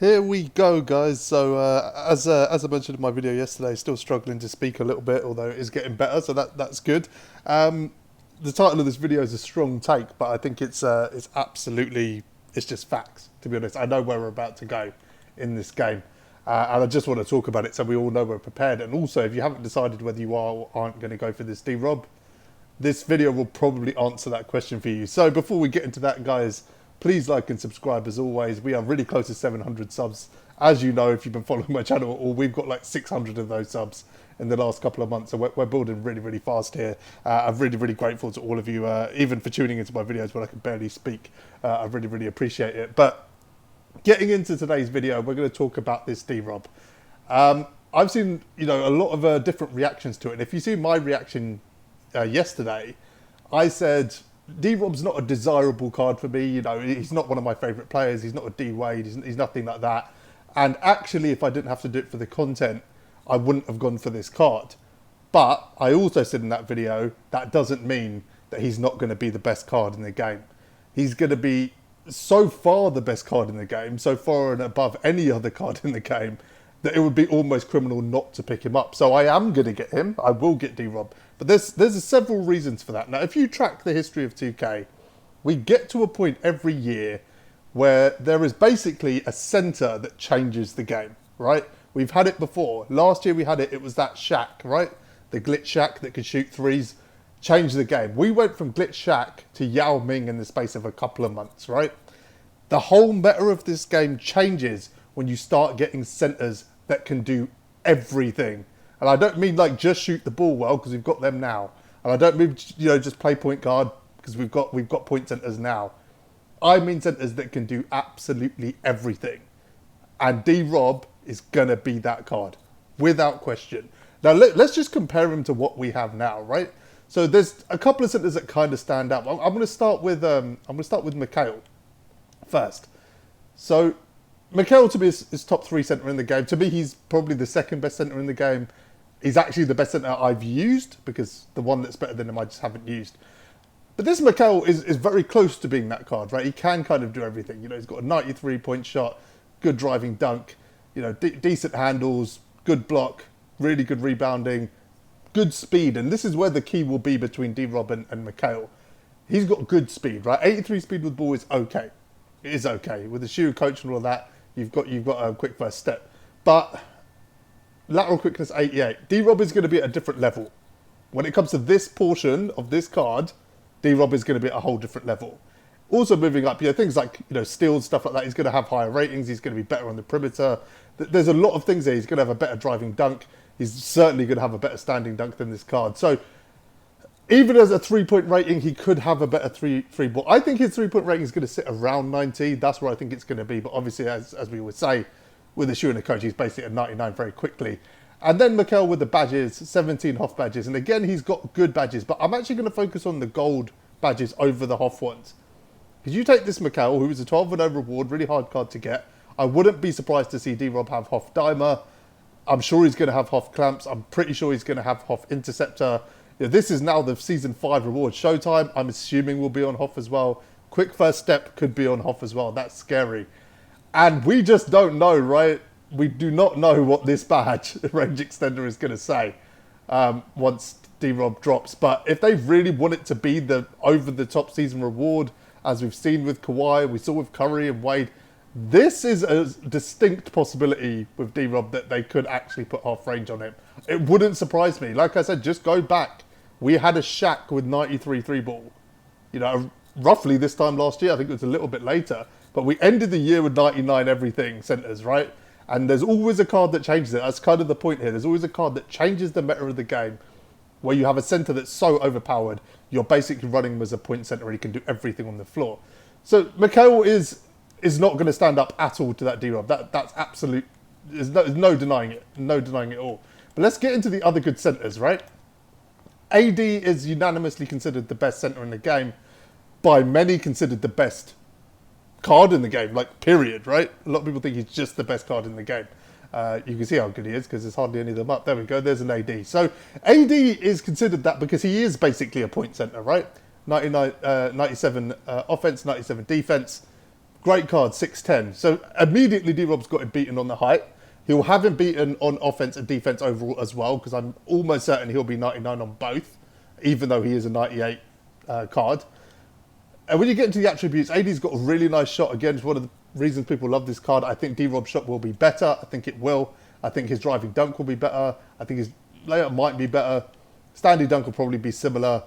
Here we go, guys. So, as I mentioned in my video yesterday, still struggling to speak a little bit, although it is getting better, so that's good. The title of this video is a strong take, but I think it's absolutely, it's just facts, to be honest. I know where we're about to go in this game, and I just want to talk about it so we all know we're prepared. And also, if you haven't decided whether you are or aren't going to go for this D-Rob, this video will probably answer that question for you. So before we get into that, guys, please like and subscribe as always. We are really close to 700 subs. As you know, if you've been following my channel, or we've got like 600 of those subs in the last couple of months. So we're building really, really fast here. I'm really, really grateful to all of you, even for tuning into my videos when I can barely speak. I really, really appreciate it. But getting into today's video, we're going to talk about this D-Rob. I've seen, a lot of different reactions to it. And if you see my reaction yesterday, I said, D-Rob's not a desirable card for me. He's not one of my favourite players. He's not a D-Wade. He's nothing like that. And actually, if I didn't have to do it for the content, I wouldn't have gone for this card. But I also said in that video, that doesn't mean that he's not going to be the best card in the game. He's going to be so far the best card in the game, so far and above any other card in the game, that it would be almost criminal not to pick him up. So I am going to get him. I will get D-Rob. But there's several reasons for that. Now, if you track the history of 2K, we get to a point every year where there is basically a centre that changes the game, right? We've had it before. Last year we had it. It was that Shaq, right? The glitch Shaq that could shoot threes, changed the game. We went from glitch Shaq to Yao Ming in the space of a couple of months, right? The whole meta of this game changes when you start getting centres that can do everything. And I don't mean like just shoot the ball well, because we've got them now. And I don't mean, just play point guard, because we've got point centres now. I mean centres that can do absolutely everything. And D-Rob is going to be that card, without question. Now, let's just compare him to what we have now, right? So there's a couple of centres that kind of stand out. I'm going to start with Mikhail first. So Mikhail, to me, is top 3 centre in the game. To me, he's probably the second best centre in the game. He's actually the best centre I've used, because the one that's better than him I just haven't used. But this Mikhail is very close to being that card, right? He can kind of do everything. He's got a 93-point shot, good driving dunk, decent handles, good block, really good rebounding, good speed. And this is where the key will be between D-Rob and Mikhail. He's got good speed, right? 83 speed with ball is okay. It is okay. With the shooter coach and all of that, you've got a quick first step. But lateral quickness 88. D-Rob is going to be at a different level. When it comes to this portion of this card, D-Rob is going to be at a whole different level. Also moving up, things like, steals, stuff like that. He's going to have higher ratings. He's going to be better on the perimeter. There's a lot of things there. He's going to have a better driving dunk. He's certainly going to have a better standing dunk than this card. So even as a 3-point rating, he could have a better three ball. I think his 3-point rating is going to sit around 90. That's where I think it's going to be. But obviously, as we would say, with the shoe and the coach, he's basically at 99 very quickly. And then Mikhail with the badges, 17 Hoff badges. And again, he's got good badges. But I'm actually going to focus on the gold badges over the Hoff ones. Because you take this Mikhail, who is a 12-0 reward, really hard card to get. I wouldn't be surprised to see D-Rob have Hoff Dimer. I'm sure he's going to have Hoff Clamps. I'm pretty sure he's going to have Hoff Interceptor. This is now the Season 5 reward. Showtime, I'm assuming, will be on Hoff as well. Quick First Step could be on Hoff as well. That's scary. And we just don't know, right? We do not know what this badge, range extender, is going to say once D-Rob drops. But if they really want it to be the over-the-top season reward, as we've seen with Kawhi, we saw with Curry and Wade, this is a distinct possibility with D-Rob that they could actually put half range on him. It wouldn't surprise me. Like I said, just go back. We had a Shaq with 93 3-ball. Roughly this time last year. I think it was a little bit later. But we ended the year with 99 everything centres, right? And there's always a card that changes it. That's kind of the point here. There's always a card that changes the meta of the game, where you have a centre that's so overpowered, you're basically running him as a point centre and he can do everything on the floor. So Mikhail is not going to stand up at all to that D-Rob. That's absolute. There's no denying it. No denying it at all. But let's get into the other good centres, right? AD is unanimously considered the best centre in the game. By many considered the best card in the game, like period, right? A lot of people think he's just the best card in the game. You can see how good he is because there's hardly any of them up. There we go. There's an AD. So AD is considered that because he is basically a point centre, right? 97 offense, 97 defense. Great card, 6'10". So immediately D-Rob's got him beaten on the height. He'll have him beaten on offense and defense overall as well, because I'm almost certain he'll be 99 on both, even though he is a 98 card. And when you get into the attributes, AD's got a really nice shot. Again, it's one of the reasons people love this card. I think D-Rob's shot will be better. I think it will. I think his driving dunk will be better. I think his layup might be better. Standing dunk will probably be similar.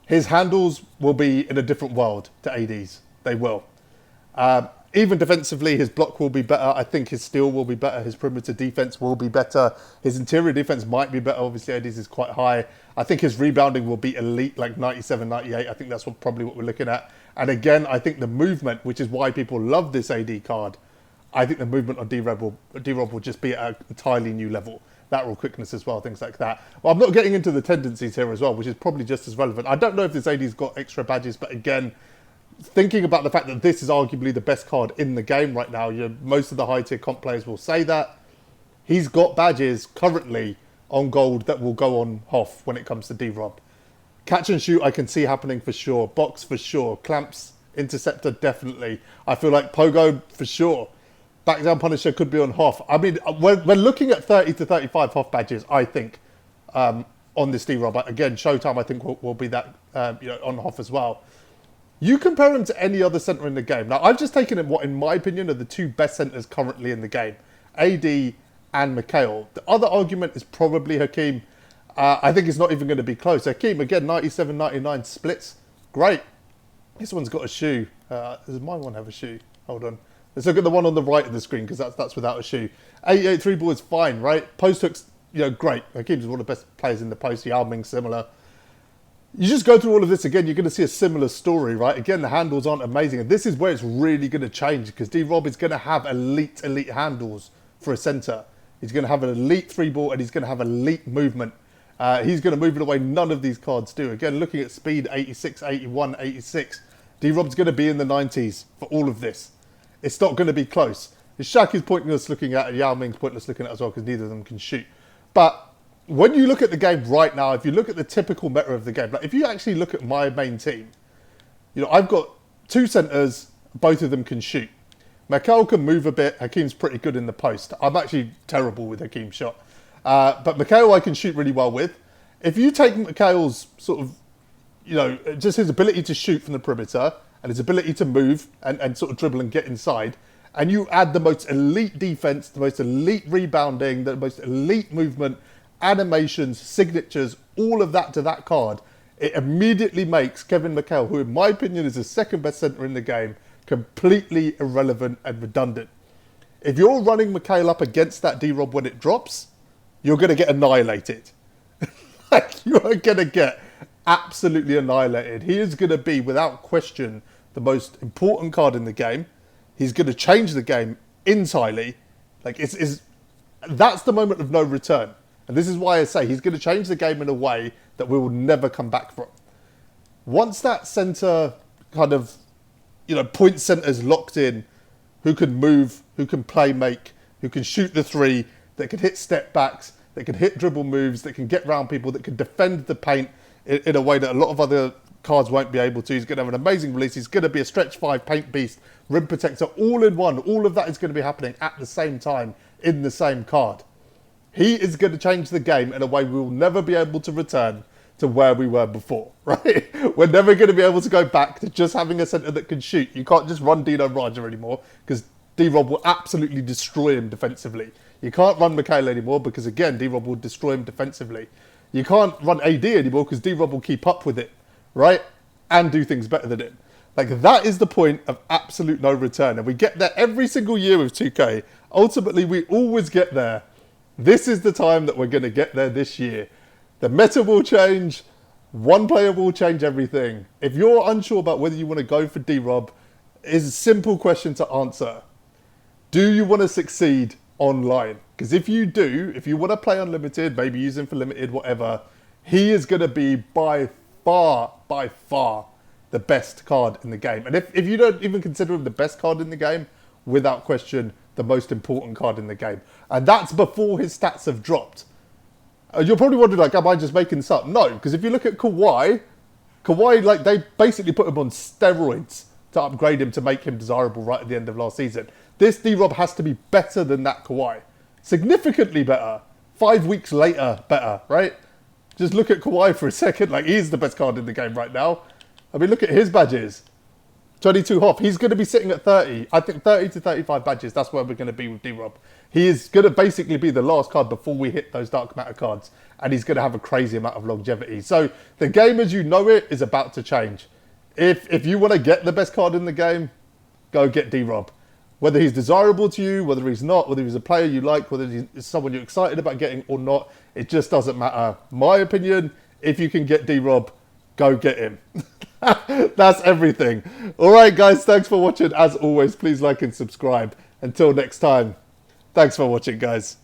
His handles will be in a different world to AD's. They will. Even defensively, his block will be better. I think his steal will be better. His perimeter defense will be better. His interior defense might be better. Obviously, AD's is quite high. I think his rebounding will be elite, like 97, 98. I think that's probably what we're looking at. And again, I think the movement, which is why people love this AD card, I think the movement on D-Rob will just be at an entirely new level. Lateral quickness as well, things like that. Well, I'm not getting into the tendencies here as well, which is probably just as relevant. I don't know if this AD's got extra badges, but again, thinking about the fact that this is arguably the best card in the game right now, most of the high-tier comp players will say that. He's got badges currently on gold that will go on Hoff when it comes to D-Rob. Catch and shoot, I can see happening for sure. Box for sure. Clamps, interceptor, definitely. I feel like Pogo for sure. Back down Punisher could be on Hoff. I mean, we're looking at 30 to 35 Hoff badges, I think, on this D-Rob. Again, Showtime, I think, will be that on Hoff as well. You compare him to any other centre in the game. Now, I've just taken him, what, in my opinion, are the two best centres currently in the game. AD and Mikhail. The other argument is probably Hakeem. I think it's not even going to be close. Hakeem, again, 97, 99 splits. Great. This one's got a shoe. Does my one have a shoe? Hold on. Let's look at the one on the right of the screen, because that's without a shoe. 88 ball is fine, right? Post hooks, great. Hakeem's one of the best players in the post. Yao Ming's similar. You just go through all of this again, you're going to see a similar story, right? Again, the handles aren't amazing. And this is where it's really going to change, because D-Rob is going to have elite handles for a centre. He's going to have an elite 3-ball, and he's going to have elite movement. He's going to move in a way none of these cards do. Again, looking at speed, 86, 81, 86. D-Rob's going to be in the 90s for all of this. It's not going to be close. Shaq is pointless looking at, and Yao Ming's pointless looking at as well, because neither of them can shoot. But when you look at the game right now, if you look at the typical meta of the game, like if you actually look at my main team, I've got two centres, both of them can shoot. Mikhail can move a bit. Hakeem's pretty good in the post. I'm actually terrible with Hakeem's shot. But Mikhail I can shoot really well with. If you take Mikhail's sort of, just his ability to shoot from the perimeter and his ability to move and sort of dribble and get inside, and you add the most elite defense, the most elite rebounding, the most elite movement, animations, signatures, all of that to that card, it immediately makes Kevin Mikhail, who in my opinion is the second best centre in the game, completely irrelevant and redundant. If you're running Mikhail up against that D-Rob when it drops, you're going to get annihilated. You are going to get absolutely annihilated. He is going to be, without question, the most important card in the game. He's going to change the game entirely. That's the moment of no return. And this is why I say he's going to change the game in a way that we will never come back from. Once that centre kind of, point centre's locked in, who can move, who can play make, who can shoot the three, that can hit step backs, that can hit dribble moves, that can get round people, that can defend the paint in a way that a lot of other cards won't be able to. He's going to have an amazing release. He's going to be a stretch 5 paint beast, rim protector, all in one. All of that is going to be happening at the same time in the same card. He is going to change the game in a way we will never be able to return to where we were before, right? We're never going to be able to go back to just having a centre that can shoot. You can't just run Dino Raja anymore, because D-Rob will absolutely destroy him defensively. You can't run Mikhail anymore, because again, D-Rob will destroy him defensively. You can't run AD anymore, because D-Rob will keep up with it, right? And do things better than him. That is the point of absolute no return. And we get there every single year with 2K. Ultimately, we always get there. This is the time that we're going to get there this year. The meta will change. One player will change everything. If you're unsure about whether you want to go for D-Rob, it's a simple question to answer. Do you want to succeed online? Because if you do, if you want to play unlimited, maybe use him for limited, whatever, he is going to be by far the best card in the game. And if you don't even consider him the best card in the game, without question, the most important card in the game. And that's before his stats have dropped. You're probably wondering, am I just making this up? No, because if you look at Kawhi, they basically put him on steroids to upgrade him to make him desirable right at the end of last season. This D-Rob has to be better than that Kawhi. Significantly better. 5 weeks later, better, right? Just look at Kawhi for a second. Like, he's the best card in the game right now. I mean, look at his badges. 22 Hoff. He's going to be sitting at 30. I think 30 to 35 badges. That's where we're going to be with D-Rob. He is going to basically be the last card before we hit those Dark Matter cards. And he's going to have a crazy amount of longevity. So the game as you know it is about to change. If you want to get the best card in the game, go get D-Rob. Whether he's desirable to you, whether he's not, whether he's a player you like, whether he's someone you're excited about getting or not, it just doesn't matter. My opinion, if you can get D-Rob, go get him. That's everything. All right, guys, thanks for watching. As always, please like and subscribe. Until next time, thanks for watching, guys.